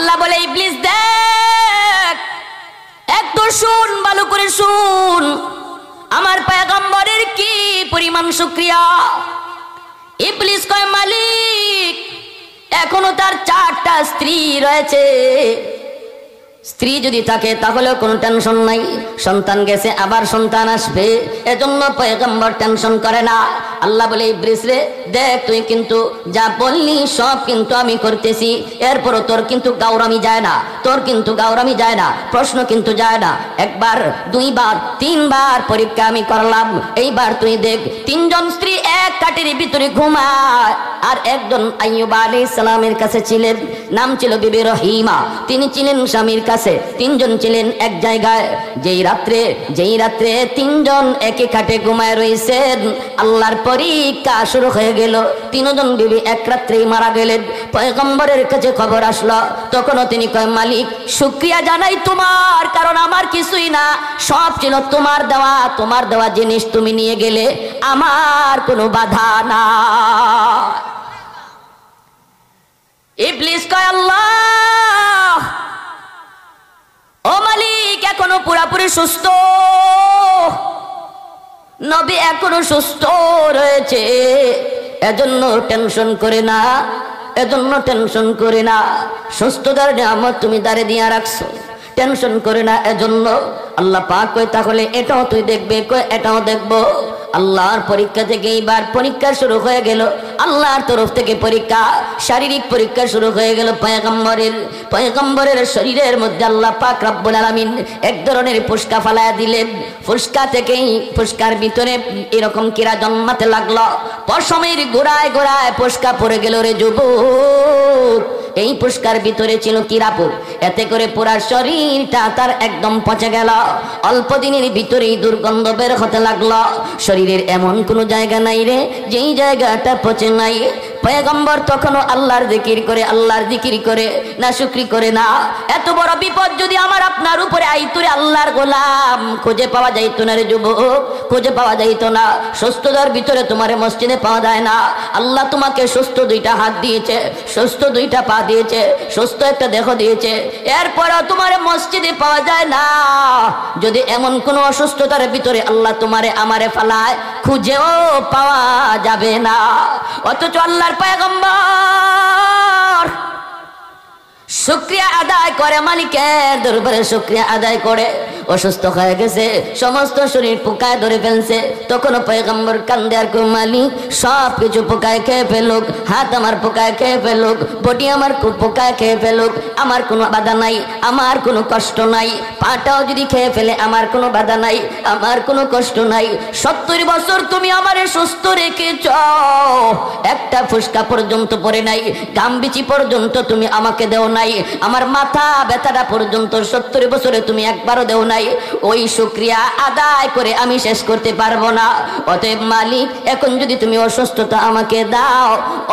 আল্লাহ বলে ইবলিস দেখ, একটু শুন, ভালো করে শুন, আমার পয়গম্বরের কি পরিমাণ শুকরিয়া। ইবলিস কয় মালিক, এখনো তার 4টা স্ত্রী রয়েছে, স্ত্রী যদি থাকে তাহলে কোনো টেনশন নাই, সন্তান গেছে আবার সন্তান আসবে, এজন্য পয়গম্বর টেনশন করে না। আল্লাহ বলে ইবলিস রে দেখ, তুই কিন্তু যা বললি সব কিন্তু আমি করতেছি, এরপরও তোর কিন্তু গাওরামি যায় না, তোর কিন্তু গাওরামি যায় না, প্রশ্ন কিন্তু যায় না। একবার, 2 বার, 3 বার পরীক্ষা আমি করলাম, এইবার তুই দেখ 3 জন স্ত্রী এক কাঠের ভিতরে ঘুমায়। আর একজন আইয়ুব আলাইহিস সালামের কাছে ছিলেন, নাম ছিল বিবি রহিমা, তিনি ছিলেন স্বামীর কাছে, 3 জন ছিলেন এক জায়গায়। যেই রাত্রে 3 জন একই খাটে ঘুমায় রয়েছেন, আল্লাহর পরীক্ষা শুরু হয়ে গেল। 3 জন বিবি এক রাত্রেই মারা গেলেন। পয়গম্বরের কাছে খবর আসলো, তখনও তিনি কয় মালিক শুকরিয়া জানাই তোমার, কারণ আমার কিছুই না, সব ছিল তোমার দেওয়া জিনিস তুমি নিয়ে গেলে, আমার কোনো বাধা না। ইবলিস কয় আল্লাহ, ও মালিক এখনো পুরাপুরি সুস্থ, নবী এখনো সুস্থ রয়েছে, এজন্য টেনশন করে না, সুস্থতার নিয়ামত তুমি দাঁড়ে দিয়া রাখছো, টেনশন করে না। এজন্য আল্লাহ পাক কয় তাহলে এটাও তুই দেখবে, কয় এটাও দেখবো। আল্লাহর পরীক্ষা থেকে এইবার পরীক্ষা শুরু হয়ে গেল, আল্লাহর তরফ থেকে পরীক্ষা, শারীরিক পরীক্ষা শুরু হয়ে গেল। পয়গম্বরের শরীরের মধ্যে আল্লাহ পাক রব্বুল আলামিন এক ধরনের ফুসকা ফালায়া দিলেন। ফুসকার ভিতরে এরকম কিরা জন্মাতে লাগলো, পশমের গোড়ায় ফুসকা পড়ে গেল রে যুবক। এই ফুসকার ভিতরে ছিল কিরাপুর, এতে করে পুরা শরীরটা তার একদম পচে গেল। অল্প দিনের ভিতরেই দুর্গন্ধ বের হতে লাগলো। শরীরের এমন কোনো জায়গা নাই রে যেই জায়গাটা পচে নাই। পয়গম্বর তখনও আল্লাহর জিকির করে না, শুকরি করে না। এত বড় বিপদ যদি আমার আপনার উপরে আইতুরে আল্লাহর গোলাম, খুঁজে পাওয়া যাইতো না রে যুবক, খুঁজে পাওয়া যাইতো না। সুস্থতার ভিতরে তোমার মসজিদে পাওয়া যায় না। আল্লাহ তোমাকে সুস্থ 2টা হাত দিয়েছে, সুস্থ 2টা পা দিয়েছে, সুস্থ একটা দেহ দিয়েছে, এরপরও তোমার মসজিদে পাওয়া যায় না। যদি এমন কোন অসুস্থতার ভিতরে আল্লাহ তোমারে আমারে ফালায়, খুঁজেও পাওয়া যাবে না। অথচ আল্লাহর পয়গম্বর শুকরিয়া আদায় করে, মালিকের দরবারে শুকরিয়া আদায় করে। অসুস্থ হয়ে গেছে, সমস্ত শরীর পোকায় ধরে ফেলছে, তখনও পয়গম্বর কান্দে আর কই মালিক সব কিছু পোকায় খেয়ে ফেলুক, হাত আমার পোকায় খেয়ে ফেলুক, বডি আমার পোকায় খেয়ে ফেলুক, আমার কোনো বাধা নাই, আমার কোনো কষ্ট নাই, পাটাও যদি খেয়ে ফেলে আমার কোনো বাধা নাই, আমার কোনো কষ্ট নাই। 70 বছর তুমি আমারে সুস্থ রেখেছ, একটা ফুসকা পর্যন্ত পড়ে নাই, গামবিচি পর্যন্ত তুমি আমাকে দেও নাই, আমার মাথা ব্যথাটা পর্যন্ত 70 বছরে তুমি একবারও দেও নাই। ওই শুকরিয়া আদায় করে আমি শেষ করতে পারবো না। অতএব মালিক এখন যদি তুমি অসুস্থতা আমাকে দাও,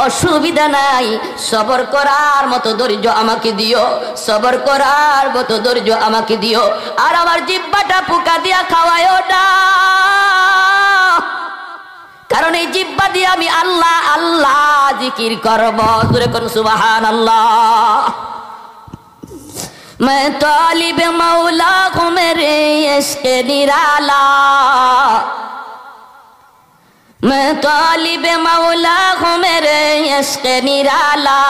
অসুবিধা নাই, সবর করার মতো ধৈর্য আমাকে দিও, সবর করার মতো ধৈর্য আমাকে দিও, আর আমার জিহ্বাটা পোকা দিয়া খাওয়ায়ও না, কারণ এই জিহ্বা দিয়ে আমি আল্লাহ আল্লাহ জিকির করব। জোরে কোন সুবহানাল্লাহ। मैं तालिब मौला हूँ मेरे इश्क़ निराला, मैं तालिब मौला हूँ मेरे इश्क़ निराला,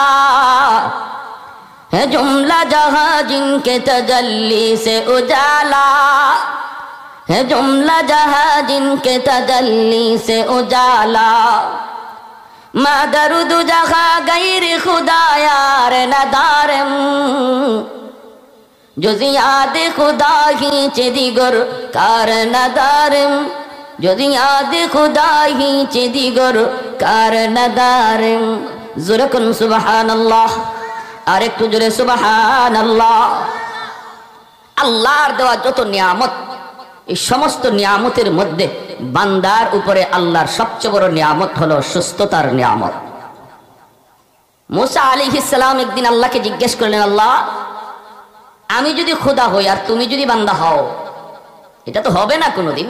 है जुमला जहाँ जिनके तजल्ली से उजाला, है जुमला जहाँ जिनके तजल्ली से उजाला, मा दरुद जहाँ गैर खुदा यार नदारम, যদি আদে খুদা হিচে দিগর কার নাদারম, যদি আদে খুদা হিচে দিগর কার নাদারম। জোরে কোন সুবহানাল্লাহ, আর একটু জোরে সুবহানাল্লাহ। আল্লাহর দেওয়া যত নিয়ামত, এই সমস্ত নিয়ামতের মধ্যে বান্দার উপরে আল্লাহর সবচেয়ে বড় নিয়ামত হলো সুস্থতার নিয়ামত। মুসা আলাইহিস সালাম একদিন আল্লাহকে জিজ্ঞেস করলেন, আল্লাহ আমি যদি খোদা হই আর তুমি যদি বান্দা হও, এটা তো হবে না কোনোদিন,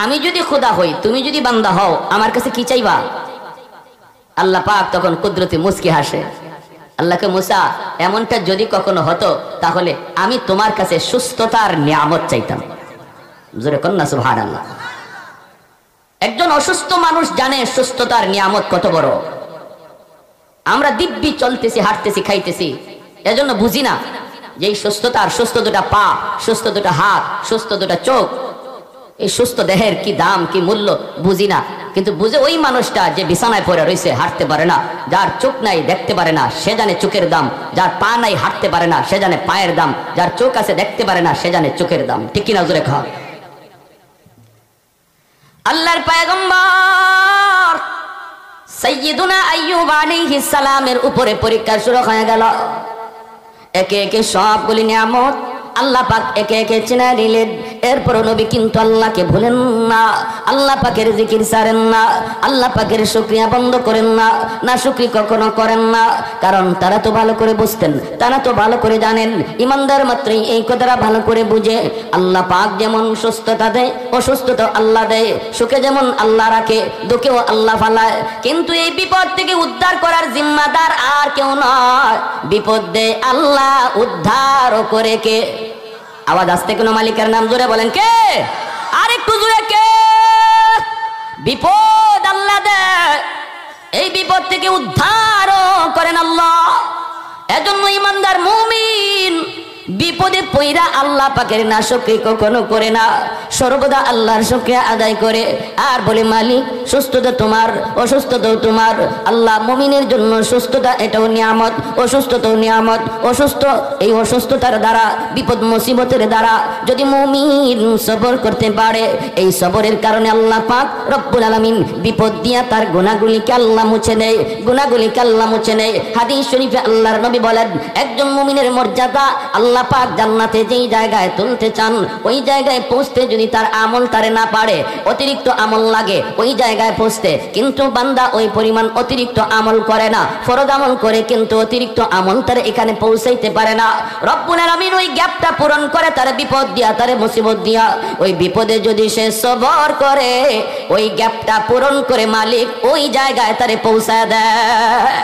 আমি যদি খোদা হই তুমি যদি বান্দা হও, আমার কাছে কি চাইবা? আল্লাহ পাক তখন কুদরতে মুস্কি হাসে, আল্লাহকে মুসা এমনটা যদি কখনো হতো তাহলে আমি তোমার কাছে সুস্থতার নিয়ামত চাইতাম। জোরে কন্যা সুবহানাল্লাহ। একজন অসুস্থ মানুষ জানে সুস্থতার নিয়ামত কত বড়। আমরা দিব্যি চলতেছি, হাঁটতেছি, খাইতেছি, এজন্য বুঝি না যে এই সুস্থতার, সুস্থ দুটা পা, সুস্থ দুটা হাত, সুস্থ দুটা চোখ, এই সুস্থ দেহের কি দাম, কি মূল্য বুঝি না। কিন্তু বুঝে ওই মানুষটা যে বিছানায় পড়ে রয়েছে, হাঁটতে পারে না, যার চোখ নাই দেখতে পারে না, সে জানে চোখের দাম। যার পা নাই হাঁটতে পারে না, সে জানে পায়ের দাম। যার চোখ আছে দেখতে পারে না, সে জানে চোখের দাম। ঠিক কিনা জোরে খাও। আল্লাহর পয়গম্বর সাইয়্যিদুনা আইয়ুব আলাইহিস সালামের উপরে পরীক্ষা শুরু হয়ে গেল। একে একে সবগুলি নিয়ামত আল্লাহ পাক একে একে চিনা নিলেন। এরপর নবী কিন্তু আল্লাহকে ভুলেন না, আল্লাহ পাকের জিকির ছাড়েন না, আল্লাহ পাকের শুকরিয়া বন্ধ করেন না, না শুকরি কখনো করেন না। কারণ তারা তো ভালো করে বুঝতেন, তারা তো ভালো করে জানেন, ইমানদার মাত্রই এই কথাটা ভালো করে বুঝে আল্লাহ পাক যেমন সুস্থতা দেয়, অসুস্থতা আল্লাহ দেয়, সুখে যেমন আল্লাহ রাখে, দুঃখেও আল্লাহ ফালায়। কিন্তু এই বিপদ থেকে উদ্ধার করার জিম্মাদার আর কেউ নয়, বিপদ দেয় আল্লাহ, উদ্ধারও করে কে? আওয়াজ আসতে কোনো মালিকের নাম জোরে বলেন কে? আর একটু জোরে কে? বিপদ আল্লাহ দেয়, এই বিপদ থেকে উদ্ধারও করেন আল্লাহ। এজন্য ইমানদার মুমিন বিপদে পইরা আল্লাহ পাকের নাশুকরি কখনো করে না, সর্বদা আল্লাহর শুকরিয়া আদায় করে আর বলে মালিক সুস্থতা তোমার, অসুস্থতাও তোমার। আল্লাহ মুমিনের জন্য সুস্থতা এটাও নিয়ামত, অসুস্থতাও নিয়ামত। অসুস্থ, এই অসুস্থতার দ্বারা, বিপদ মুসিবতের দ্বারা যদি মুমিন সবর করতে পারে, এই সবরের কারণে আল্লাহ পাক রব্বুল আলামিন বিপদ দিয়া তার গুনাহগুলিকে আল্লাহ মুছে দেয়, গুনাহগুলিকে আল্লাহ মুছে নেয়। হাদিস শরীফে আল্লাহর নবী বলেন, একজন মুমিনের মর্যাদা আল্লাহ পাক জান্নাতে যেই জায়গায় তুলতে চান, ওই জায়গায় পৌঁছতে যদি তার আমল তারে না পারে, অতিরিক্ত আমল লাগে ওই জায়গায় পৌঁছতে, কিন্তু বান্দা ওই পরিমাণ অতিরিক্ত আমল করে না, ফরজ আমল করে, কিন্তু অতিরিক্ত আমল তারে এখানে পৌঁছাইতে পারে না। রব্বুল আলামিন ওই গ্যাপটা পূরণ করে তার বিপদ দিয়া, তারে মুসিবত দিয়া। ওই বিপদে যদি সে সবর করে, ওই গ্যাপটা পূরণ করে মালিক ওই জায়গায় তারে পৌঁছায় দেয়।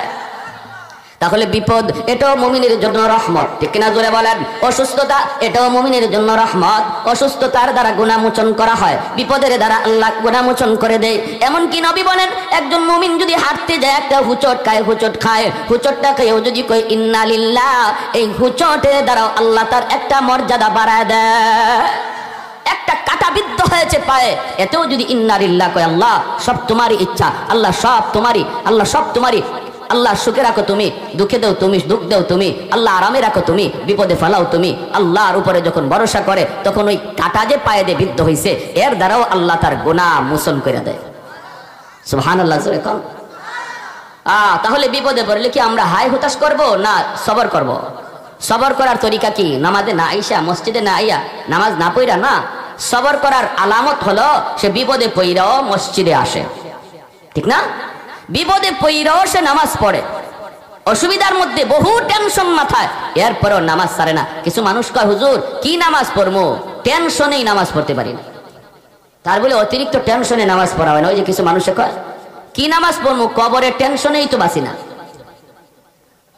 তাহলে বিপদ এটাও মুমিনের জন্য রহমত, ঠিক কিনা জোরে বলেন? অসুস্থতা এটাও মুমিনের জন্য রহমত, অসুস্থতার দ্বারা গুনাহ মোচন করা হয়, বিপদের দ্বারা আল্লাহ গুনাহ মোচন করে দেয়। এমন কি নবী বলেন, একজন মুমিন যদি হাঁটতে যায়, একটা হুচট খায়, হুচটটা খেয়েও যদি কই ইন্না লিল্লাহ, এই হুচটের দ্বারা আল্লাহ তার একটা মর্যাদা বাড়ায় দেয়। একটা কাটা বিদ্ধ হয়েছে পায়ে, এতেও যদি ইন্না লিল্লাহ কয়, আল্লাহ সব তোমারই ইচ্ছা, আল্লাহ সব তোমারই, আল্লাহ সব তোমারই, আল্লাহ সুখে রাখো তুমি, দুঃখে দেও তুমি, দুঃখ দেও তুমি, আল্লাহ আরামে রাখো তুমি, বিপদে ফেলাও তুমি। আল্লাহর উপরে যখন ভরসা করে, তখন ওই কাঁটা যে পায়ে দিয়ে বিদ্ধ হয়েছে, এর দ্বারাও আল্লাহ তার গুনাহ মোচন করে দেয়। সুবহানাল্লাহ। তাহলে বিপদে পড়লে কি আমরা হাই হতাশ করব না সবর করব? সবর করার তরিকা কি? নামাজে না আইসা, মসজিদে না আইয়া, নামাজ না পড়া না। সবর করার আলামত হলো সে বিপদে পড়াও মসজিদে আসে, ঠিক না? বিপদে পড়াও সে নামাজ পড়ে, অসুবিধার মধ্যে বহু টেনশন মাথায়, এরপরও নামাজ ছাড়ে না। কিছু মানুষ কয়, হুজুর কি নামাজ পড়বো, টেনশনেই নামাজ পড়তে পারি না। তার বলে অতিরিক্ত টেনশনে নামাজ পড়া হয় না। ওই যে কিছু মানুষে কয় কি নামাজ পড়বো, কবরের টেনশনেই তো বাঁচি না,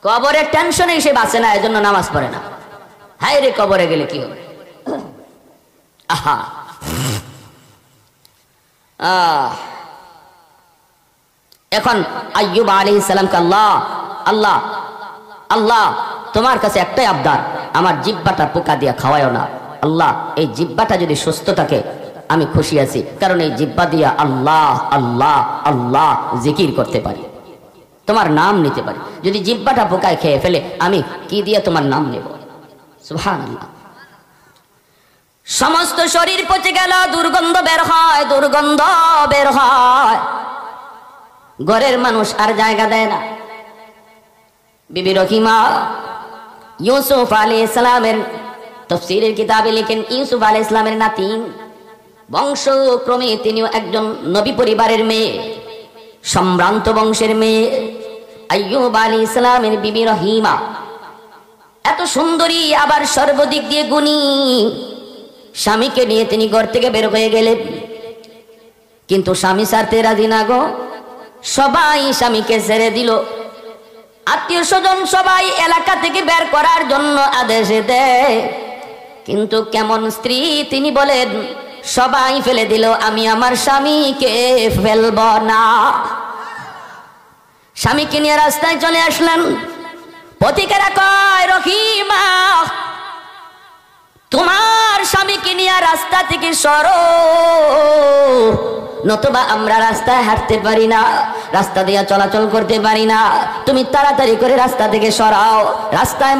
কবরের টেনশনেই সে বাঁচে না, এজন্য নামাজ পড়ে না। হায় রে, কবরে গেলে কি হবে? আহা, এখন আইয়ুব আলাইহিস সালামকে আল্লাহ আল্লাহ আল্লাহ তোমার কাছে একটাই আবদার, আমার জিহ্বাটা পোকা দিয়া খাওয়ায়ও না। আল্লাহ এই জিহ্বাটা যদি সুস্থ থাকে আমি খুশি আছি, কারণ এই জিহ্বা দিয়া আল্লাহ আল্লাহ আল্লাহ জিকির করতে পারি, তোমার নাম নিতে পারি। যদি জিহ্বাটা পোকায় খেয়ে ফেলে, আমি কি দিয়ে তোমার নাম নেব? সুবহানাল্লাহ। সমস্ত শরীর পচে গেল, দুর্গন্ধ বের হয়, দুর্গন্ধ বের হয়, ঘরের মানুষ আর জায়গা দেয় না। বিবি রহিমা ইউসুফ আলাইহিস সালামের তাফসীরের কিতাবে লিখেন, ইউসুফ আলাইহিস সালামের নাতি, বংশক্রমে তিনিও একজন নবী পরিবারের মেয়ে, সম্ভ্রান্ত বংশের মেয়ে। আইয়ুব আলাইহিস সালামের বিবি রহিমা এত সুন্দরী, আবার সর্বদিক দিয়ে গুণী। স্বামীকে নিয়ে তিনি ঘর থেকে বের হয়ে গেলেন, কিন্তু স্বামী ছাড়তে রাজি না গো। সবাই স্বামীকে ছেড়ে দিল, আত্মীয় স্বজন সবাই এলাকা থেকে বের করার জন্য আদেশ দেয়, কিন্তু কেমন স্ত্রী তিনি বলেন সবাই ফেলে দিল, আমি আমার স্বামীকে ফেলব না। স্বামীকে নিয়ে রাস্তায় চলে আসলেন। পথিকেরা কয়, রহিমা তোমার স্বামীকে নিয়ে রাস্তা থেকে সরো, নতুবা আমরা রাস্তায় হাঁটতে পারি না, রাস্তা দিয়ে চলাচল করতে পারি না, তুমি তাড়াতাড়ি করে রাস্তা থেকে সরাও। রাস্তায়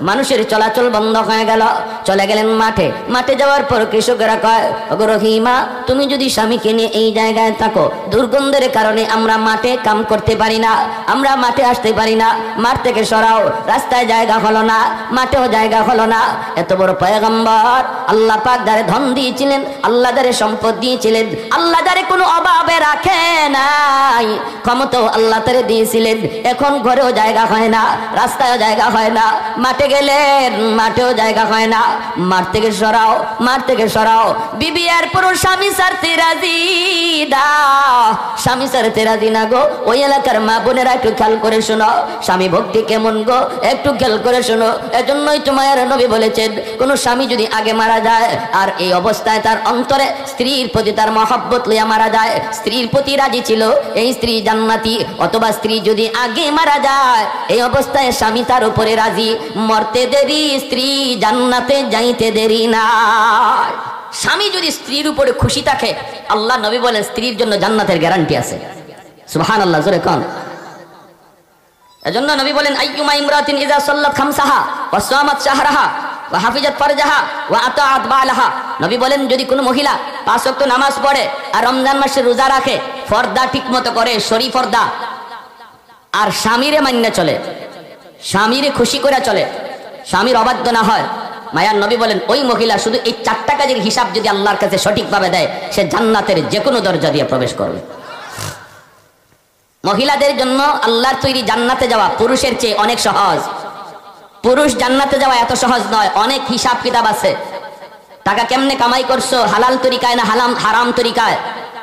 মানুষের চলাচল বন্ধ হয়ে গেল। চলে গেলেন মাঠে। মাঠে যাওয়ার পর কৃষকেরা কয়, ওগো রহিমা তুমি যদি স্বামীকে নিয়ে এই জায়গায় থাকো, দুর্গন্ধের কারণে আমরা মাঠে কাম করতে পারি না, আমরা মাঠে আসতে পারি না, মাঠ থেকে সরাও। রাস্তায় জায়গা হলো না, মাঠেও জায়গা হলো না। এত বড় পয়গম্বর, আল্লাহ পাক যারে ধন দিয়েছিলেন, আল্লাহ যারে সম্পদ দিয়েছিলেন, আল্লাহ যারে কোনো অভাবে রাখে নাই, ক্ষমতাও আল্লাহ তারে দিয়েছিলেন, এখন ঘরেও জায়গা হয় না, রাস্তায়ও জায়গা হয় না, মাঠে গেলেন মাঠেও জায়গা হয় না, মাঠ থেকে সরাও, মাঠ থেকে সরাও। বিবি আর পুরো স্বামী ছাড়তে রাজি না, স্বামী ছাড়তে রাজি না গো। ওই এলাকার মা বোনেরা একটু খেয়াল করে শোনো, স্বামী ভক্তি কেমন গো, একটু খেয়াল করে শোনো। এজন্যই তো মায়ের নবী বলেছেন, কোন স্বামী যদি আগে মারা যায় আর এই অবস্থায় তার অন্তরে স্ত্রীর প্রতি তার মহব্বত লইয়া মারা যায়, স্ত্রীর প্রতি রাজি ছিল, এই স্ত্রী জান্নাতি। অথবা স্ত্রী যদি আগে মারা যায়, এই অবস্থায় স্বামী তার উপরে রাজি, মরতে দেরি স্ত্রী জান্নাতে যাইতে দেরি না। স্বামী যদি স্ত্রীর উপরে খুশি থাকে, আল্লাহ নবী বলেন স্ত্রীর জন্য জান্নাতের গ্যারান্টি আছে। সুবহানাল্লাহ, জোরে কোন। এজন্য নবী বলেন, আইয়ুমা ইমরাতিন ইযা সাল্লাত খামসাহা ওয়া সামাত শাহরাহা ওয়া হাফিজাত ফারজাহা ওয়া আতাআত বালাহা। নবী বলেন যদি কোনো মহিলা 5 ওয়াক্ত নামাজ পড়ে আর রমজান মাসে রোজা রাখে, পর্দা ঠিকমতো করে, শরী পর্দা, আর স্বামীরে মান্য চলে, স্বামীরে খুশি করে চলে, স্বামীর অবাধ্য না হয়, মায়ার নবী বলেন ওই মহিলা শুধু এই 4টা কাজের হিসাব যদি আল্লাহর কাছে সঠিকভাবে দেয়, সে জান্নাতের যে কোনো দরজা দিয়ে প্রবেশ করবে। মহিলাদের জন্য আল্লাহর তৈরি জান্নাতে যাওয়া পুরুষের চেয়ে অনেক সহজ। পুরুষ জান্নাতে যাওয়া এত সহজ নয়, অনেক হিসাব কিতাব আছে। টাকা কেমনে কামাই করছো, হালাল তরিকায় না হারাম তরিকায়,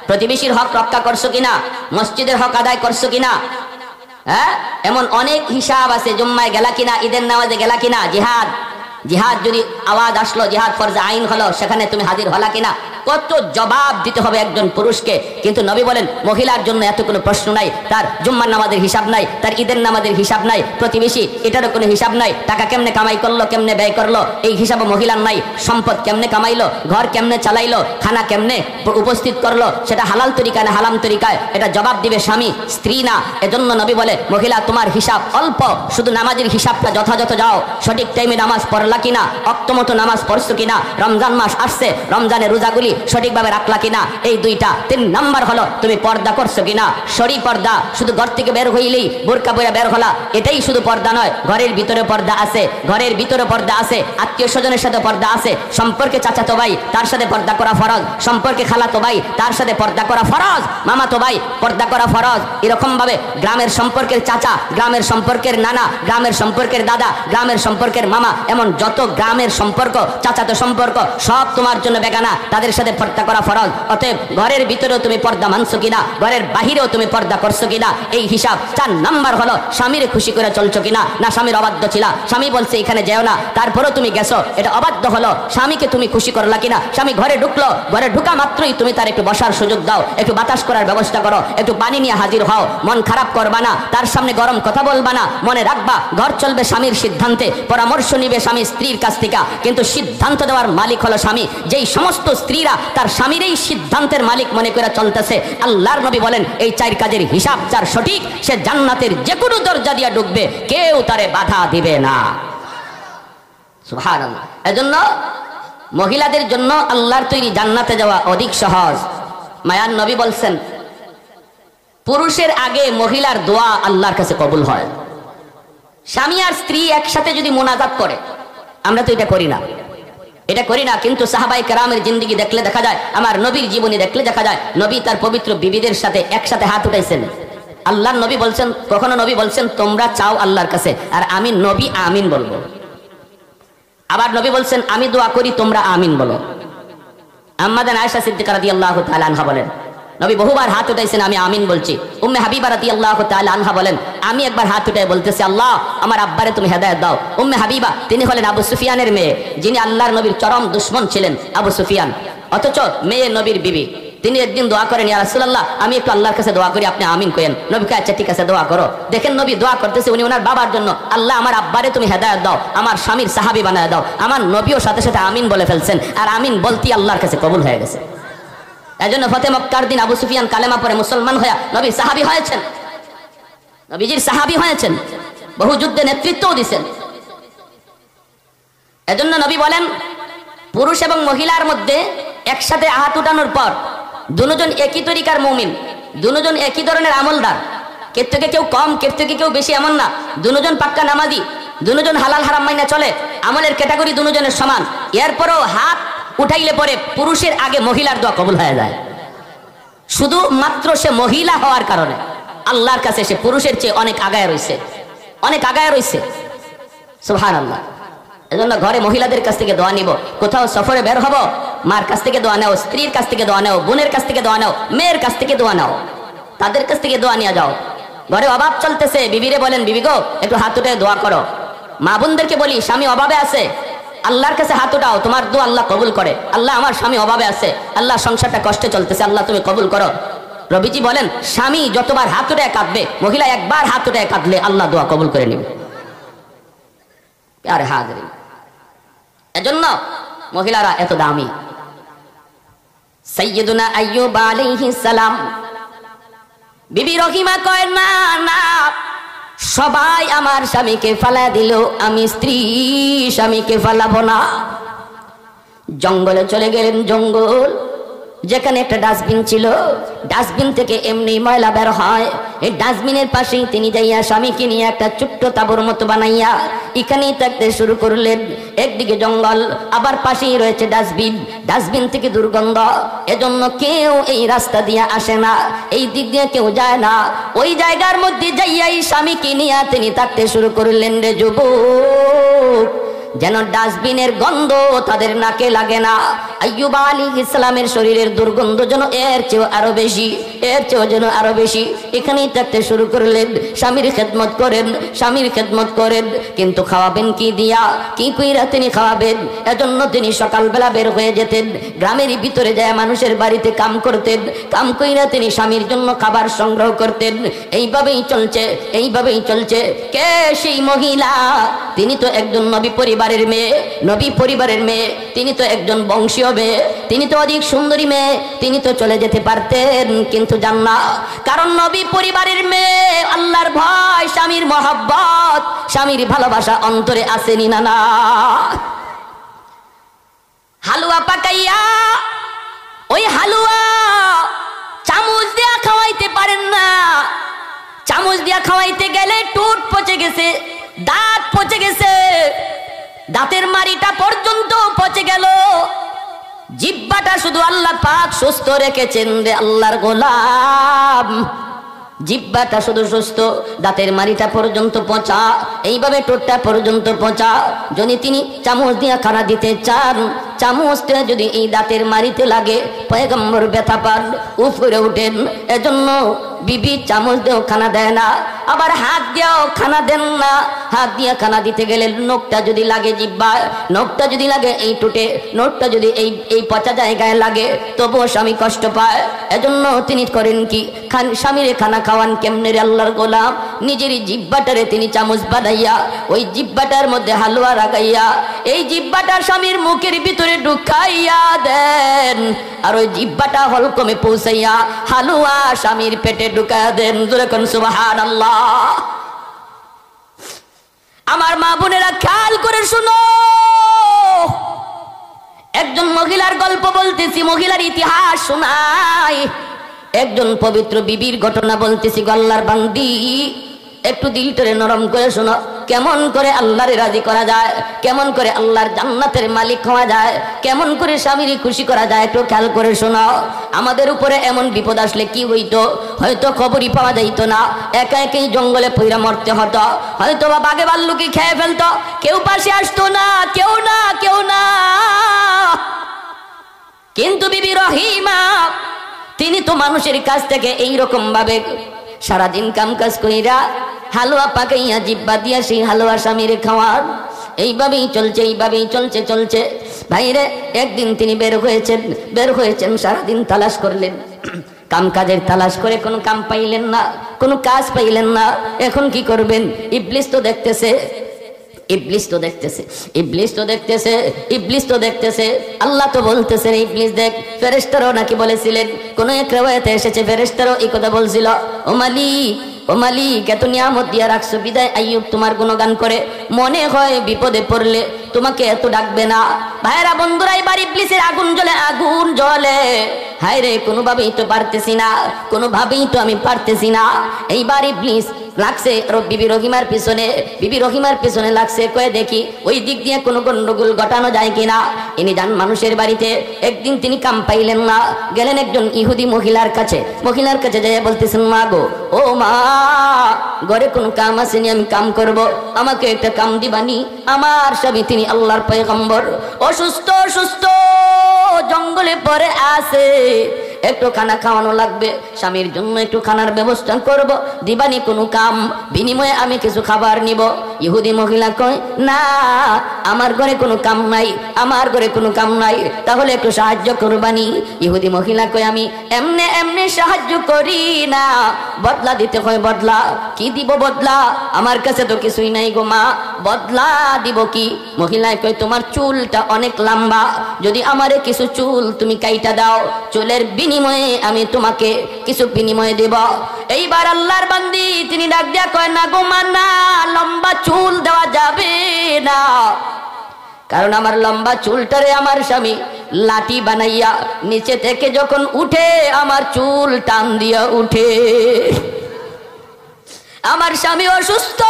প্রতিবেশীর হক রক্ষা করছো কিনা, মসজিদের হক আদায় করছো কিনা, হ্যাঁ, এমন অনেক হিসাব আছে। জুম্মায় গেলা কিনা, ঈদের নামাজে গেলা কিনা, জিহাদ যদি আওয়াজ আসলো, জিহাদ ফরজ আইন হলো, সেখানে তুমি হাজির হলা কিনা, কত জবাব দিতে হবে একজন পুরুষকে। কিন্তু নবী বলেন মহিলার জন্য এত কোনো প্রশ্ন নাই, তার জুম্মার নামাজের হিসাব নাই, তার ঈদের নামাজের হিসাব নাই, প্রতিবেশী এটারও কোনো হিসাব নাই, টাকা কেমনে কামাই করলো, কেমনে ব্যয় করলো, এই হিসাবও মহিলার নাই, সম্পদ কেমনে কামাইলো, ঘর কেমনে চালাইলো, খানা কেমনে উপস্থিত করলো, সেটা হালাল তরিকায় না হারাম তরিকায়, এটা জবাব দিবে স্বামী, স্ত্রী না। এজন্য নবী বলে মহিলা তোমার হিসাব অল্প, শুধু নামাজের হিসাবটা যথাযথ যাও, সঠিক টাইমে নামাজ পড়লা কিনা, অক্তমতো নামাজ পড়ছো কিনা, রমজান মাস আসছে, রমজানের রোজাগুলি সঠিকভাবে রাখলা কিনা, এই 2টা। 3 নাম্বার হলো তুমি পর্দা করছো কিনা, শরী পর্দা। শুধু ঘর থেকে বের হইলেই বোরকা পরে বের হলা, এটাই শুধু পর্দা নয়, ঘরের ভিতরে পর্দা আছে, ঘরের ভিতরে পর্দা আছে, আত্মীয় স্বজনের সাথে পর্দা আছে, সম্পর্কে চাচাতো ভাই তার সাথে পর্দা করা ফরজ, সম্পর্কে খালাতো ভাই তার সাথে পর্দা করা ফরজ, মামাতো ভাই পর্দা করা ফরজ। এরকম ভাবে গ্রামের সম্পর্কের চাচা, গ্রামের সম্পর্কের নানা, গ্রামের সম্পর্কের দাদা, গ্রামের সম্পর্কের মামা, এমন যত গ্রামের সম্পর্ক, চাচাতো সম্পর্ক, সব তোমার জন্য বেগানা, তাদের সাথে পর্দা করা ফরজ। অতএব ঘরের ভিতরেও তুমি পর্দা মানছো কিনা, ঘরের বাহিরেও তুমি পর্দা করছো কিনা, এই হিসাব। 4 নাম্বার হলো স্বামীর খুশি করে চলছো কিনা, না স্বামীর অবাধ্য ছিলা, স্বামী বলছে এখানে যেও না, তারপরেও তুমি গেছো, এটা অবাধ্য হলো। স্বামীকে তুমি খুশি করলা কিনা, স্বামী ঘরে ঢুকলো, ঘরে ঢুকা মাত্রই তুমি তার একটু বসার সুযোগ দাও, একটু বাতাস করার ব্যবস্থা করো, একটু পানি নিয়ে হাজির হও, মন খারাপ করবা না, তার সামনে গরম কথা বলবা না, মনে রাখবা ঘর চলবে স্বামীর সিদ্ধান্তে, পরামর্শ নিবে স্বামী স্ত্রীর কাছ থেকে, কিন্তু সিদ্ধান্ত দেওয়ার মালিক হলো স্বামী। যেই সমস্ত স্ত্রীরা তার স্বামীর এই সিদ্ধান্তের মালিক মনে করে চলতেছে, আল্লাহর নবী বলেন এই 4 কাজের হিসাব যার সঠিক, সে জান্নাতের যে কোনো দরজা দিয়া ঢুকবে, কেউ তারে বাধা দিবে না। সুবহানাল্লাহ। এজন্য মহিলাদের জন্য আল্লাহর তৈরি জান্নাতে যাওয়া অধিক সহজ। মায়ার নবী বলছেন পুরুষের আগে মহিলার দোয়া আল্লাহর কাছে কবুল হয়। স্বামী আর স্ত্রী একসাথে যদি মুনাজাত করে, আমরা তো এটা করি না, এটা করি না, কিন্তু সাহাবায়ে কেরামের জিন্দেগি দেখলে দেখা যায়, আমার নবীর জীবনী দেখলে দেখা যায়, নবী তার পবিত্র বিবিদের সাথে একসাথে হাত উঠাইছেন। আল্লাহর নবী বলছেন, কখনো নবী বলছেন তোমরা চাও আল্লাহর কাছে, আর আমি নবী আমিন বলবো। আবার নবী বলছেন আমি দোয়া করি তোমরা আমিন বলো। আম্মা জান আয়েশা সিদ্দিকা রাদিয়াল্লাহু তাআলা আনহা বলেন নবী বহুবার হাত উঠাইছেন, আমি আমিন বলছি। উম্মে হাবিবা রাদিয়াল্লাহু তাআলা আনহা বলেন, আমি একবার হাত উঠাই বলতেছি, আল্লাহ আমার আব্বারে তুমি হেদায়েত দাও। উম্মে হাবিবা তিনি হলেন আবু সুফিয়ানের মেয়ে, যিনি আল্লাহর নবীর চরম দুশমন ছিলেন আবু সুফিয়ান, অথচ মেয়ে নবীর বিবি। তিনি একদিন দোয়া করেন, ইয়া রাসূলুল্লাহ আমি একটু আল্লাহর কাছে দোয়া করি, আপনি আমিন করেন। নবী কয় আচ্ছা ঠিক আছে দোয়া করো। দেখেন নবী দোয়া করতেছে, উনি ওনার বাবার জন্য, আল্লাহ আমার আব্বারে তুমি হেদায়েত দাও, আমার স্বামীর সাহাবী বানায় দাও। আমার নবীও সাথে সাথে আমিন বলে ফেলছেন, আর আমিন বলতেই আল্লাহর কাছে কবুল হয়ে গেছে। এজন্য ফতে মক্কার দিন আবু সুফিয়ান কালেমা পড়ে মুসলমান হয়ে নবীর সাহাবী হয়েছেন, নবীজির সাহাবী হয়েছেন, বহু যুদ্ধে নেতৃত্বও দিয়েছেন। এজন্য নবী বলেন, পুরুষ এবং মহিলার মধ্যে একসাথে হাত উঠানোর পর দুজন একই তরিকার মুমিন, দুজন একই ধরনের আমলদার, কের থেকে কেউ কম, কের থেকে কেউ বেশি এমন না। দুজন পাক্কা নামাজি, দুজন হালাল হারাম মাইনা চলে, আমলের ক্যাটাগরি দুজনের সমান। এরপরও হাত উঠাইলে পরে পুরুষের আগে মহিলার দোয়া কবুল হয়ে যায়। শুধু মাত্র সে মহিলা হওয়ার কারণে আল্লাহর কাছে সে পুরুষের চেয়ে অনেক আগায় রয়েছে, অনেক আগায় রয়েছে। সুবহানাল্লাহ। এজন্য ঘরে মহিলাদের কাছ থেকে দোয়া নিব, কোথাও সফরে বের হব মার কাছ থেকে দোয়া নাও, স্ত্রীর কাছ থেকে দোয়া নাও, বোনের কাছ থেকে দোয়া নাও, মেয়ের কাছ থেকে দোয়া নাও, তাদের কাছ থেকে দোয়া নিয়ে যাও। ঘরে অভাব চলতেছে, বিবিরে বলেন বিবি গো একটু হাত উঠে দোয়া করো। মা বোনদেরকে বলি স্বামী অভাবে আছে, আল্লাহর কাছে হাত উঠাও, তোমার দোয়া আল্লাহ কবুল করে। আল্লাহ আমার স্বামী অভাবে আছে, আল্লাহ সংসারটা কষ্টে চলতেছে, আল্লাহ তুমি কবুল করো। রবিজি বলেন স্বামী যতবার হাত উঠে কাঁদবে, মহিলা একবার হাত উঠে কাঁদলে আল্লাহ দোয়া কবুল করে নেবে। প্যারে হাজরিন, এজন্য মহিলারা এত দামি। সাইয়্যিদুনা আইয়ুব আলাইহিস সালাম, বিবি রহিমা কয় না না, সবাই আমার স্বামীকে ফালা দিল, আমি স্ত্রী স্বামীকে ফালাবো না। জঙ্গলে চলে গেলেন, জঙ্গল যেখানে একটা ডাস্টবিন ছিল, ডাস্টবিন থেকে এমনি ময়লা বের হয়, এই ডাস্টবিনের পাশেই তিনি যাইয়া স্বামীকে নিয়ে একটা ছোট্ট তাঁবুর মতো বানাইয়া এখানেই থাকতে শুরু করলেন। একদিকে জঙ্গল, আবার পাশেই রয়েছে ডাস্টবিন, ডাস্টবিন থেকে দুর্গন্ধ, এজন্য কেউ এই রাস্তা দিয়ে আসে না, এই দিক দিয়ে কেউ যায় না। ওই জায়গার মধ্যে যাইয়াই স্বামীকে নিয়ে তিনি থাকতে শুরু করলেন। রে যুবক, যেন ডাস্টবিনের গন্ধ তাদের নাকে লাগে না। আইয়ুব আলাইহিস সালামের শরীরের দুর্গন্ধ যেন এর চেয়েও আরো বেশি, এর চেয়েও যেন আরো বেশি। এখানেই থাকতে শুরু করলেন, স্বামীর খেদমত করেন, স্বামীর খেদমত করেন, কিন্তু খাওয়াবেন কি দিয়া, কি কইরা তিনি খাওয়াবেন? এজন্য তিনি সকালবেলা বের হয়ে যেতেন, গ্রামের ভিতরে যায় মানুষের বাড়িতে কাম করতেন, কাম কইরা তিনি স্বামীর জন্য খাবার সংগ্রহ করতেন। এইভাবেই চলছে, এইভাবেই চলছে। কে সেই মহিলা? তিনি তো একজন নবী পরিবারের মেয়ে, নবী পরিবারের মেয়ে, তিনি তো একজন বংশীয় মেয়ে, তিনি তো অধিক সুন্দরী মেয়ে, তিনি তো চলে যেতে পারতেন, কিন্তু যান না। কারণ নবী পরিবারের মেয়ে, আল্লাহর ভয়, স্বামীর মহব্বত, স্বামীর ভালোবাসা অন্তরে আসেনি না না। হালুয়া পাকাইয়া, ওই হালুয়া চামচ দিয়া খাওয়াইতে পারেন না। চামচ দিয়া খাওয়াইতে গেলে টুট পচে গেছে, দাঁত পচে গেছে, দাঁতের মাড়িটা পর্যন্ত পচে গেল। জিহ্বাটা শুধু আল্লাহ পাক সুস্থ রেখেছেন রে আল্লাহর গোলাম, জিহ্বাটা শুধু সুস্থ, দাঁতের মাড়িটা পর্যন্ত পচা, এইভাবে ঠোঁটটা পর্যন্ত পচা। যদি তিনি চামচ দিয়ে খানা দিতে চান, চামচটা যদি এই দাঁতের মাড়িতে লাগে, পয়গম্বর ব্যথা পান, উপরে উঠেন। এজন্য বিবি চামচ দিয়েও খানা দেয় না, আবার হাত দিয়েও খানা দেন না। হাত দিয়ে খানা দিতে গেলে নখটা যদি লাগে জিহ্বায়, নখটা যদি লাগে এই ঠোঁটে, নখটা যদি এই পচা জায়গায় লাগে, তবুও স্বামী কষ্ট পায়। এজন্য তিনি করেন কি, স্বামীরে খানা খাওয়ান কেমনে রে আল্লাহর গোলাম? নিজেরই জিহ্বাটারে তিনি চামচ বানাইয়া, ওই জিহ্বাটার মধ্যে হালুয়া লাগাইয়া, এই জিহ্বাটা স্বামীর মুখের ভিতরে ঢুকাইয়া দেন, আর ওই জিহ্বাটা হলকমে পৌঁছাইয়া হালুয়া স্বামীর পেটে ঢুকাইয়া দেন। যখন সুবহানাল্লাহ। আমার মা বোনেরা খেয়াল করে শুনো, একজন মহিলার গল্প বলতেছি, মহিলার ইতিহাস শোনাই। একজন পবিত্র বিবির ঘটনা বলতেছি, গল্লার বান্দি, একটু দিলটারে নরম করে শোনো। কেমন করে আল্লাহরে রাজি করা যায়, কেমন করে আল্লাহর জান্নাতের মালিক হওয়া যায়, কেমন করে স্বামীর খুশি করা যায়, একটু খেয়াল করে শোনো। আমাদের উপরে এমন বিপদ আসলে কি হইতো? হয়তো খবরই পাওয়া যাইতো না, একা একাই জঙ্গলে পইরা মরতে হতো, হয়তো বা বাঘে ভাল্লুকি খেয়ে ফেলতো, কেউ পাশে আসতো না, কেউ না, কেউ না। কিন্তু বিবি রহিমা তিনি তো মানুষের কাছ থেকে এইরকম ভাবে সারাদিন কাম কাজ কইরা হালুয়া পাকাইয়া জিব্বা দিয়া সেই হালুয়া স্বামীর খাওয়ার। এইভাবেই চলছে ভাইরে। একদিন তিনি বের হয়েছেন সারাদিন তালাশ করলেন, কাম কাজের তালাশ করে কোনো কাম পাইলেন না, কোনো কাজ পাইলেন না। এখন কি করবেন? ইবলিস তো দেখতেছে। আল্লাহ তো বলতেছে ইবলিস দেখ। ফেরেশতারাও নাকি বলেছিলেন, কোন এক riwayate এসেছে ফেরেশতারাও এই কথা বলছিল, ও মালিক এত নিয়ামত দিয়া রাখছো, বিদায় আইয়ুব তোমার গুণগান করে, মনে হয় বিপদে পড়লে তোমাকে এত ডাকবে না। ভাইরা বন্ধুরা, এবার ইবলিসের আগুন জ্বলে। হায় রে, কোনোভাবেই তো আমি পারতেছি না। এইবার ইবলিস লাগছে বিবি রহিমার পিছনে লাগছে, কয়ে দেখি ওই দিক দিয়ে কোনো গন্ডগোল ঘটানো যায় কিনা। ইনি যান মানুষের বাড়িতে। একদিন তিনি কাম পাইলেন না, গেলেন একজন ইহুদি মহিলার কাছে যাইয়া বলতেছেন, মা গো, ও মা, ঘরে কোনো কাম আসেনি, আমি কাম করব, আমাকে একটা কাম দিবানি। আমার স্বামী তিনি আল্লাহর পয়গম্বর, অসুস্থ জঙ্গলে পড়ে আছে, একটু খানা খাওয়ানো লাগবে, স্বামীর জন্য একটু খানার ব্যবস্থা করব, দিবানি কোনো কাম, বিনিময়ে আমি কিছু খাবার নিব। ইহুদি মহিলা কয়, না, আমার ঘরে কোনো কাম নাই, তাহলে একটু সাহায্য করবানি। ইহুদি মহিলা কয়, আমি এমনে সাহায্য করি না, বদলা দিতে হয়। বদলা কি দিব? বদলা আমার কাছে তো কিছুই নাই গো মা, বদলা দিব কি? মহিলায় কয়, তোমার চুলটা অনেক লম্বা, যদি আমারে কিছু চুল তুমি কাইটা দাও, চুলের বিনিময়ে আমি তোমাকে কিছু বিনিময় দেব। এইবার আল্লাহর বান্দি তিনি ডাক দিয়া কয়, না গো মা, না, লম্বা চুল দেওয়া যাবে না, কারণ আমার লম্বা চুলটারে আমার স্বামী লাঠি বানাইয়া নিচে থেকে যখন উঠে আমার চুল টান দিয়া উঠে। আমার স্বামী অসুস্থ,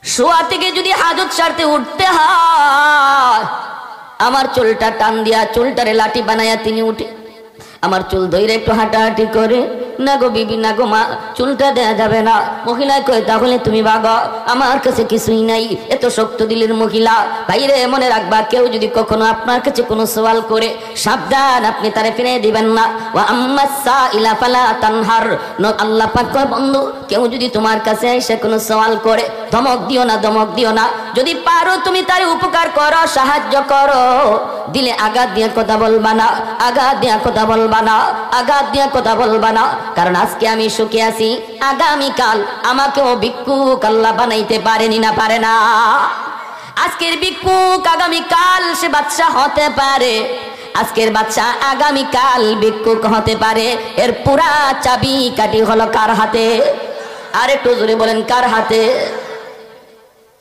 শোয়া থেকে যদি হাজত সারতে উঠতে হয়, আমার চুলটা টান দিয়া চুলটারে লাঠি বানাইয়া তিনি উঠে। আমার চুল ধইরে একটু হাঁটাহাঁটি করে, না গো বিবি, না গো মা, চুলটা দেয়া যাবে না। মহিলা কয়, তাহলে তুমি ভাগো, আমার কাছে কিছুই নাই। এত শক্ত দিলের মহিলা। ভাইরে, মনে রাখবা, কেউ যদি কখনো আপনার কাছে কোনো সওয়াল করে, সাবধান, আপনি তারে ফিরে দিবেন না। ওয়া আম্মাস সাইলা ফালা তানহার। আল্লাহ পাক কয়, বন্ধু, কেউ যদি তোমার কাছে এসে কোনো সওয়াল করে, ধমক দিও না। যদি পারো তুমি তারে উপকার করো, সাহায্য করো, দিলে আঘাত দিয়ে কথা বলবা না, কারণ আজকে আমি সুখে আছি, আগামীকাল আমাকেও ভিক্ষুক আল্লাহ বানাইতে পারেনি, না পারে না। আজকের ভিক্ষুক আগামীকাল সে বাদশা হতে পারে, আজকের বাদশা আগামীকাল ভিক্ষুক হতে পারে। এর পুরা চাবি কাঠি হলো কার হাতে? আর একটু জোরে বলেন, কার হাতে?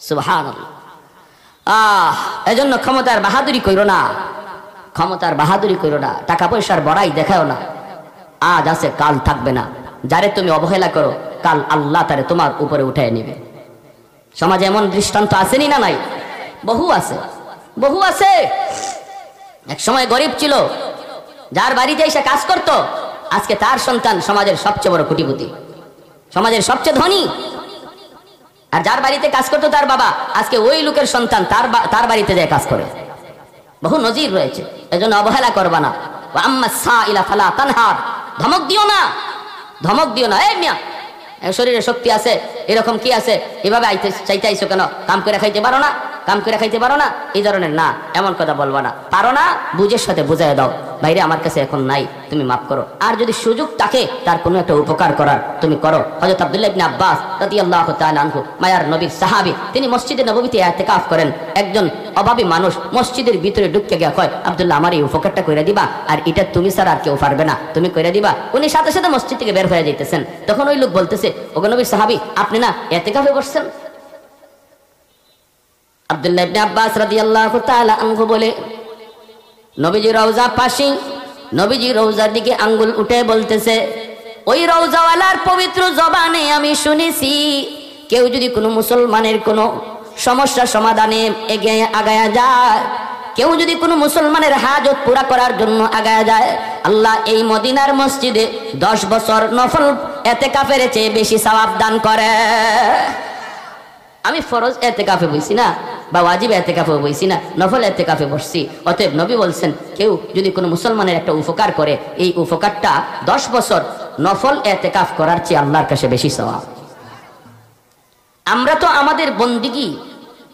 সুবহানাল্লাহ। এজন্য ক্ষমতার বাহাদুরি কইরো না, টাকা পয়সার বড়াই দেখাও না। আজ আছে, কাল থাকবে না। যারে তুমি অবহেলা করো, কাল আল্লাহ তারে তোমার উপরে উঠায় নেবে। সমাজে এমন দৃষ্টান্ত আসেনি না? নাই, বহু আছে। এক সময় গরিব ছিল, যার বাড়িতে এসে কাজ করত, আজকে তার সন্তান সমাজের সবচেয়ে বড় কোটিপতি, সমাজের সবচেয়ে ধনী। আর যার বাড়িতে কাজ করতো তার বাবা, আজকে ওই লোকের সন্তান তার বাড়িতে যায় কাজ করে। বহু নজির রয়েছে। এজন্য অবহেলা করবা না। আম্মা সাইলা ফালা তানহার। ধমক দিও না। এই মিয়া, শরীরে শক্তি আছে, এরকম কি আছে, এভাবে চাইতে আইছো কেন? কাম করে খাইতে পারো না, এই ধরনের না, এমন কথা বলবা না। পারো না, বুঝের সাথে বুঝাই দাও, ভাইরে আমার কাছে এখন নাই, তুমি মাফ করো। আর যদি সুযোগ থাকে তার কোনো একটা উপকার করার, তুমি করো। হযরত আব্দুল্লাহ ইবনে আব্বাস রাদিয়াল্লাহু তাআলা আনহু, মায়ার নবীর সাহাবী, তিনি মসজিদে নববীতে ইতিকাফ করেন। একজন অভাবী মানুষ মসজিদের ভিতরে ঢুকে গিয়া কয়, আব্দুল্লাহ, আমার এই উপকারটা কইরা দিবা, আর এটা তুমি ছাড়া আর কেউ পারবে না, তুমি কইরা দিবা। উনি সাথে সাথে মসজিদ থেকে বের হয়ে যাইতেছেন। তখন ওই লোক বলতেছে, ওগো নবীর সাহাবী, আপনি না ইতিকাফে বসছেন? আব্দুল্লাহ ইবনে আব্বাস রাদিয়াল্লাহু তাআলা আনহু বলে, নবীজি রওজা পাশে, নবীজি রওজার দিকে আঙ্গুল উঠে বলতেছে, ওই রওজাওয়ালার পবিত্র জবানে আমি শুনেছি, কেউ যদি কোনো মুসলমানের কোনো সমস্যা সমাধানে আগায়া যায়, কেউ যদি কোনো মুসলমানের হাজত পুরা করার জন্য আগায়া যায়, আল্লাহ এই মদিনার মসজিদে 10 বছর নফল ইতিকাফের চেয়ে বেশি সওয়াব দান করে। আমি ফরজ ইতিকাফে বইছি না, বা ওয়াজিব এতেকাফে বসছি না, নফল এতেকাফে বসছি। অতএব নবী বলছেন কেউ যদি কোনো মুসলমানের একটা উপকার করে, এই উপকারটা 10 বছর নফল এতেকাফ করার চেয়ে আল্লাহর কাছে বেশি সওয়াব। আমরা তো আমাদের বন্দিগি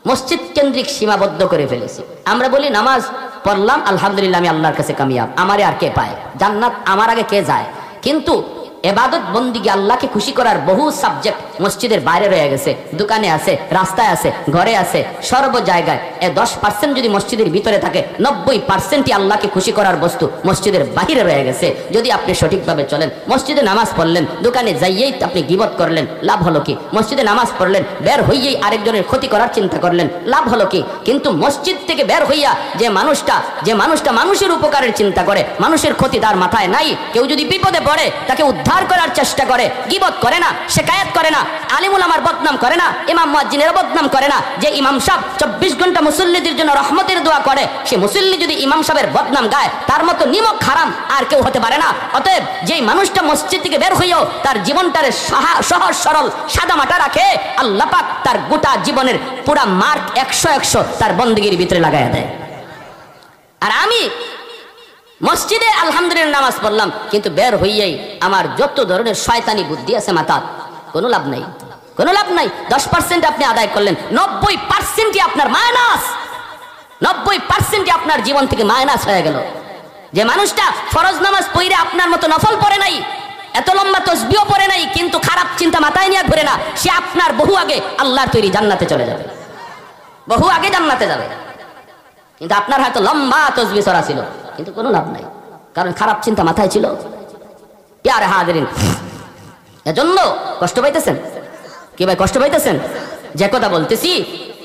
মসজিদ কেন্দ্রিক সীমাবদ্ধ করে ফেলেছি। আমরা বলি নামাজ পড়লাম আলহামদুলিল্লাহ আমি আল্লাহর কাছে কামিয়াব, আমারে আর কে পায়, জান্নাত আমার আগে কে যায়। কিন্তু এবাদত বন্দিগি আল্লাহকে খুশি করার বহু সাবজেক্ট মসজিদের বাইরে রয়ে গেছে, দোকানে আছে, রাস্তায় আছে, ঘরে আছে, সর্ব জায়গায়। 10% যদি মসজিদের ভিতরে থাকে, 90%ই আল্লাহকে খুশি করার বস্তু মসজিদের বাহিরে রয়ে গেছে। যদি আপনি সঠিকভাবে চলেন, মসজিদে নামাজ পড়লেন, দোকানে যাইয়েই আপনি গীবত করলেন, লাভ হলো কি? মসজিদে নামাজ পড়লেন, বের হইয়েই আরেকজনের ক্ষতি করার চিন্তা করলেন, লাভ হলো কি? কিন্তু মসজিদ থেকে বের হইয়া যে মানুষটা মানুষের উপকারের চিন্তা করে, মানুষের ক্ষতি তার মাথায় নাই, কেউ যদি বিপদে পড়ে তাকে উদ্ধার করার চেষ্টা করে, গীবত করে না, শিকায়াত করে না, আলিম উলামার বদনাম করে না, ইমাম মুয়াজ্জিনের বদনাম করে না। যে ইমাম সাহেব 24 ঘন্টা মুসল্লিদের জন্য রহমতের দোয়া করে, সে মুসল্লি যদি ইমাম সাহেবের বদনাম গায়, তার মতো নিমক হারাম আর কেউ হতে পারে না। অতএব যেই মানুষটা মসজিদ থেকে বের হইও তার জীবনটারে সহজ সরল সাদা মাটা রাখে, আল্লাহ পাক তার গোটা জীবনের পুরা মার্ক 100 তার বন্দেগীর ভিতরে লাগাইয়া দেয়। আর আমি মসজিদে আলহামদুলিল্লাহ নামাজ পড়লাম, কিন্তু বের হইয়াই আমার যত ধরনের শয়তানি বুদ্ধি আছে মাথা, কোনো লাভ নাই, কোনো লাভ নাই। 10% আপনি আদায় করলেন, 90%ই আপনার মাইনাস, 90%ই আপনার জীবন থেকে মাইনাস হয়ে গেল। যে মানুষটা ফরজ নামাজ পড়ে আপনার মতো নফল পড়ে নাই, এত লম্বা তসবিহও পড়ে নাই, কিন্তু খারাপ চিন্তা মাথায় নিয়ে ঘুরে না, সে আপনার বহু আগে আল্লাহর তৈরি জান্নাতে চলে যাবে, বহু আগে জান্নাতে যাবে। কিন্তু আপনার হয়তো লম্বা তসবিহ ছড়া ছিল, কিন্তু কোনো লাভ নাই, কারণ খারাপ চিন্তা মাথায় ছিল। প্যারে হাজিরিন, এজন্য কষ্ট পাইতেছেন কি ভাই? কষ্ট পাইতেছেন? যে কথা বলতেছি,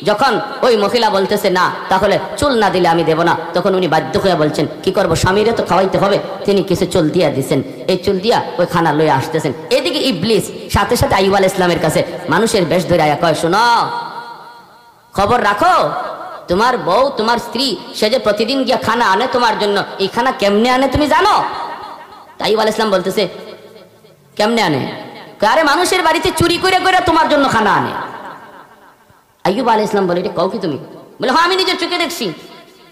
যখন ওই মহিলা বলতেছে না, তাহলে চুল না দিলে আমি দেব না, তখন উনি বাধ্য হয়ে বলছেন কি করবো, স্বামীরে তো খাওয়াইতে হবে। তিনি কিছু চুল দিয়া দিচ্ছেন, এই চুল দিয়া ওই খানা লয়ে আসতেছেন। এদিকে ইবলিস সাথে সাথে আইয়ুব আলাইহিস সালামের কাছে মানুষের বেশ ধরে আয়া কয়, শোনো, খবর রাখো, তোমার বউ, তোমার স্ত্রী, সে যে প্রতিদিন গিয়া খানা আনে তোমার জন্য, এই খানা কেমনে আনে তুমি জানো? আইয়ুব আলাইহিস সালাম বলতেছে কেমনে আনে? আরে মানুষের বাড়িতে চুরি করে করে তোমার জন্য খানা আনে। আইয়ুব আলাইহিস সালাম বলে, এটা কও কি তুমি? বলে হ্যাঁ, আমি নিজের চোখে দেখছি।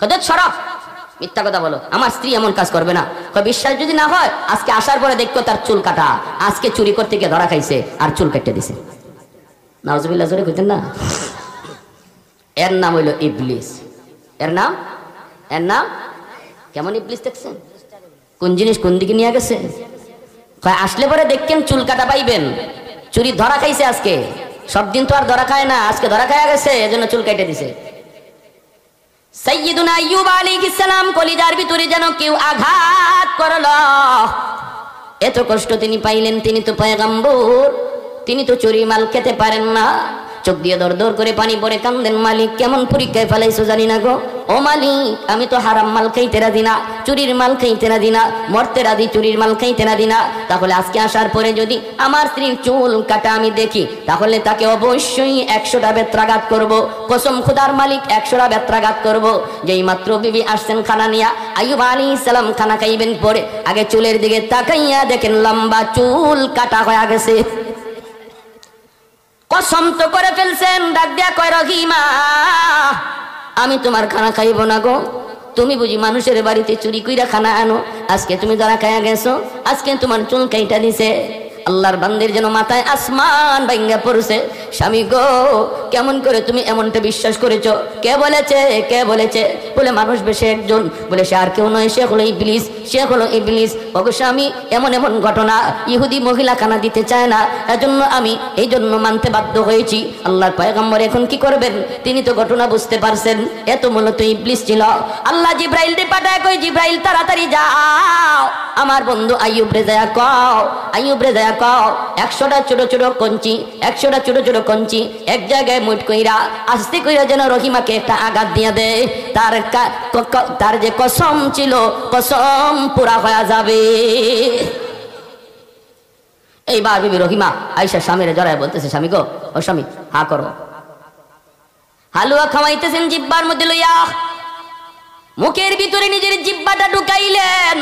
কদত সরব, মিথ্যা কথা বলো, আমার স্ত্রী এমন কাজ করবে না। বিশ্বাস যদি না হয়, আজকে আসার পরে দেখো তার চুল কাটা, আজকে চুরি করতে গিয়ে ধরা খাইছে আর চুল কেটে দিছে। নাউজুবিল্লাহ, জোরে কইতেন না? এর নাম হইল ইবলিস। এর নাম কেমন ইবলিস দেখছেন? কোন জিনিস কোন দিকে নিয়ে গেছে? আসলে পরে দেখেন চুল কাটা পাইবেন, চুরি ধরা খাইছে আজকে, সব দিন তো আর ধরা খায় না, আজকে ধরা খায়া গেছে, এজন্য চুল কেটে দিছে। সাইয়্যিদুনা আইয়ুব আলাইহিস সালাম কলিজার ভিতরে যেন কেউ আঘাত করলো, এত কষ্ট তিনি পাইলেন। তিনি তো পয়গম্বর, তিনি তো চুরি মাল খেতে পারেন না। চোখ দিয়ে দর দর করে পানি পড়ে কান্দেন, মালিক কেমন পরীক্ষায় ফেলাইছো জানি না গো। ও মালিক, আমি তো হারাম মাল খাইতে রাজি না, চুরির মাল খাইতে রাজি না, মরতে রাজি, চুরির মাল খাইতে রাজি না। তাহলে আজকে আসার পরে যদি আমার স্ত্রীর চুল কাটা আমি দেখি, তাহলে তাকে অবশ্যই 100টা বেত্রাঘাত করব। কসম খুদার মালিক, 100টা বেত্রাঘাত করব। যেই মাত্র বিবি আসছেন খানা নিয়া, আইয়ুব আলাইহিস সালাম খানা খাইবেন পরে আগে চুলের দিকে তাকাইয়া দেখেন লম্বা চুল কাটা হয়ে গেছে। কসম তো করে ফেলছেন, ডাক দিয়া কয়, রহিমা, আমি তোমার খানা খাইব না গো। তুমি বুঝি মানুষের বাড়িতে চুরি কইরা খানা আনো, আজকে তুমি ধরা খাইয়া গেছো, আজকে তোমার চুল কাইটা দিছে। আল্লাহর বান্দির যেন মাথায় আসমান ভাঙ্গা পড়ছে। স্বামী গো, কেমন করে তুমি এমনটা বিশ্বাস করেছো? কে বলেছে? কে বলেছে? বলে মানুষ বেশে একজন, বলে সে আর কেউ নয়, সে হলো ইবলিস, সে হলো ইবলিস। অবশ্য আমি এমন ঘটনা, ইহুদি মহিলা খানা দিতে চায় না, এজন্য আমি এই জন্য মানতে বাধ্য হয়েছি। আল্লাহর পয়গম্বর এখন কি করবেন? তিনি তো ঘটনা বুঝতে পারছেন, এত মূলত ইবলিস ছিল। আল্লাহ জিব্রাইল রে পাঠায় কই, জিব্রাইল তাড়াতাড়ি যাও, আমার বন্ধু আইয়ুব রে যায় কও, আইয়ুব রে যায় কও 100টা ছোট ছোট কঞ্চি, 100টা ছোট ছোট কঞ্চি এক জায়গায় মুট কইরা আস্তে কইরা যেন রহিমাকে একটা আঘাত দিয়া দেয়। তার যে কসম ছিল, কসম পুরা হয়ে যাবে। এইবার বিবি রহিমা আয়েশা স্বামীরে জড়ায় বলতেছে, স্বামী গো, ও স্বামী, হা করো। হালুয়া খাওয়াইতেছেন জিব্বার মধ্যে লইয়া, মুখের ভিতরে নিজের জিব্বাটা ঢুকাইলেন।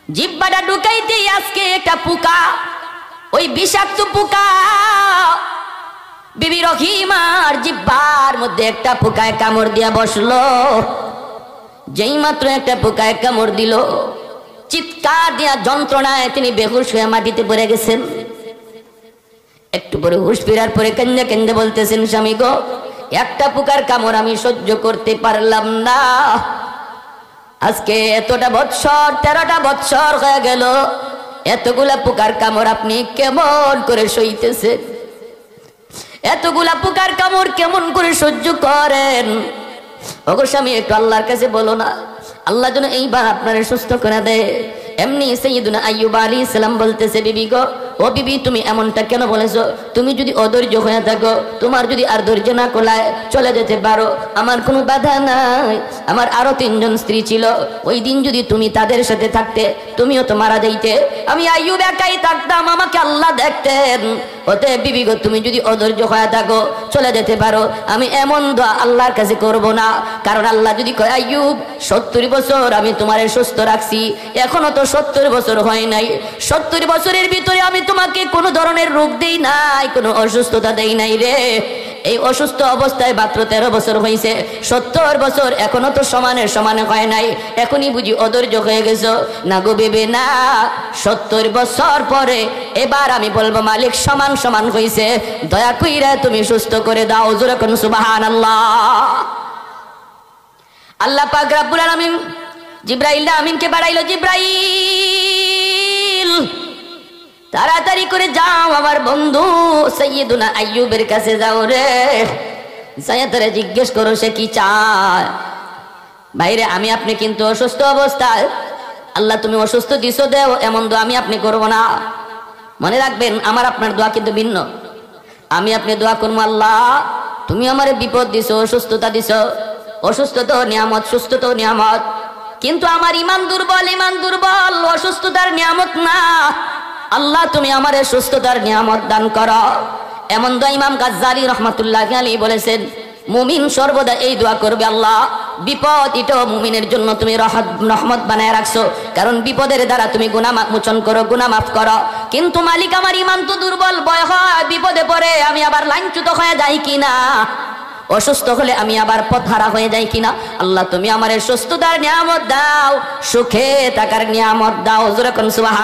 জিব্বাটা ঢুকাইতেই আজকে একটা পোকা, ওই বিষাক্ত পোকা বিবি রহিমার জিহ্বার মধ্যে একটা পোকায় কামড় দিয়া বসলো। যেই মাত্র একটা পোকায় কামড় দিল, চিৎকার দিয়া যন্ত্রণায় তিনি বেহুশ হয়ে মাটিতে পড়ে গেছেন। একটু পরে হুঁশ ফেরার পরে কেন্দে কেন্দে বলতেছেন, স্বামী গো, একটা পোকার কামড় আমি সহ্য করতে পারলাম না। আজকে এতটা বৎসর, 13টা বৎসর হয়ে গেল, এতগুলা পোকার কামড় আপনি কেমন করে সইতেছেন? এতগুলা পোকার কামড় কেমন করে সহ্য করেন? ওগো স্বামী, একটু আল্লাহর কাছে বলো না, আল্লাহ যেন এইবার আপনারে সুস্থ করে দেয়। এমনি সাইয়্যিদুনা আইয়ুব আলাইহিস সালাম বলতেছে, বিবি গো, ও বিবি, তুমি এমনটা কেন বলেছো? তুমি যদি অধৈর্য হয়ে থাকো, তোমার যদি আর ধৈর্য না কোলায়, চলে যেতে পারো, আমার কোনো বাধা নাই। আমার আরো 3 জন স্ত্রী ছিল, ওই দিন যদি তুমি তাদের সাথে থাকতে, তুমিও তো মারা যাইতে। আমি আইয়ুব একাই থাকতাম, আমাকে আল্লাহ দেখতেন। অতএব বিবি গো, তুমি যদি অধৈর্য হয়ে থাকো, চলে যেতে পারো। আমি এমন দোয়া আল্লাহর কাছে করব না, কারণ আল্লাহ যদি কয়, আইয়ুব 70 বছর আমি তোমারে সুস্থ রাখছি, এখনো তো 70 বছর হয় নাই, 70 বছরের ভিতরে আমি তোমাকে কোনো ধরনের রোগ দেই নাই, কোনো অসুস্থতা দেই নাই রে। এই অসুস্থ অবস্থায় মাত্র 13 বছর হয়েছে, 70 বছর এখনো তো সমানে সমানে হয় নাই, এখনই বুঝি অধৈর্য হয়ে গেছো? না গো বেবে না, 70 বছর পরে এবার আমি বলবো, মালিক সমান সমান হয়েছে, দয়া কইরা তুমি সুস্থ করে দাও। জোরে কোন সুবহানাল্লাহ। আল্লাহ পাক রব্বুল আলামিন জিবরাইল আমিনকে বাড়াইলো, জিবরাইল তাড়াতাড়ি করে যাও, আমার বন্ধু সাইয়্যিদুনা আইয়ুবের কাছে যাও রে, যাইয়া তারে জিজ্ঞেস করো সে কি চায়। ভাইরে, আমি আপনি কিন্তু অসুস্থ অবস্থায়, আল্লাহ তুমি অসুস্থ দিছো দেও, এমন দোয়া আমি আপনি করবো না। মনে রাখবেন, আমার আপনার দোয়া কিন্তু ভিন্ন। আমি আপনি দোয়া করবো, আল্লাহ তুমি আমারে বিপদ দিছো, অসুস্থতা দিছো, অসুস্থতা নিয়ামত, সুস্থতা নিয়ামত, কিন্তু আমার ইমান দুর্বল, ইমান দুর্বল, অসুস্থতার নিয়ামত না। আল্লাহ তুমি আমারে সুস্থতার নিয়ামত দান করো। এমন দোয়া ইমাম গাজ্জালি রহমাতুল্লাহি আলাইহি বলেছেন, মুমিন সর্বদা এই দোয়া করবে, আল্লাহ বিপদ এটাও মুমিনের জন্য তুমি রহমত বানায় রাখছো, কারণ বিপদের দ্বারা তুমি গুনাহ মোচন করো, গুনাহ মাফ করো। কিন্তু মালিক, আমার ইমান তো দুর্বল, ভয় হয় বিপদে পড়ে আমি আবার লাঞ্ছিত হয়ে যাই কিনা, অসুস্থ হলে আমি আবার পথহারা হয়ে যাই কিনা। আল্লাহ তুমি আমারে সুস্থতার নিয়ামত দাও, সুখে থাকার নিয়ামত দাও। জোরে কোন সুবহান।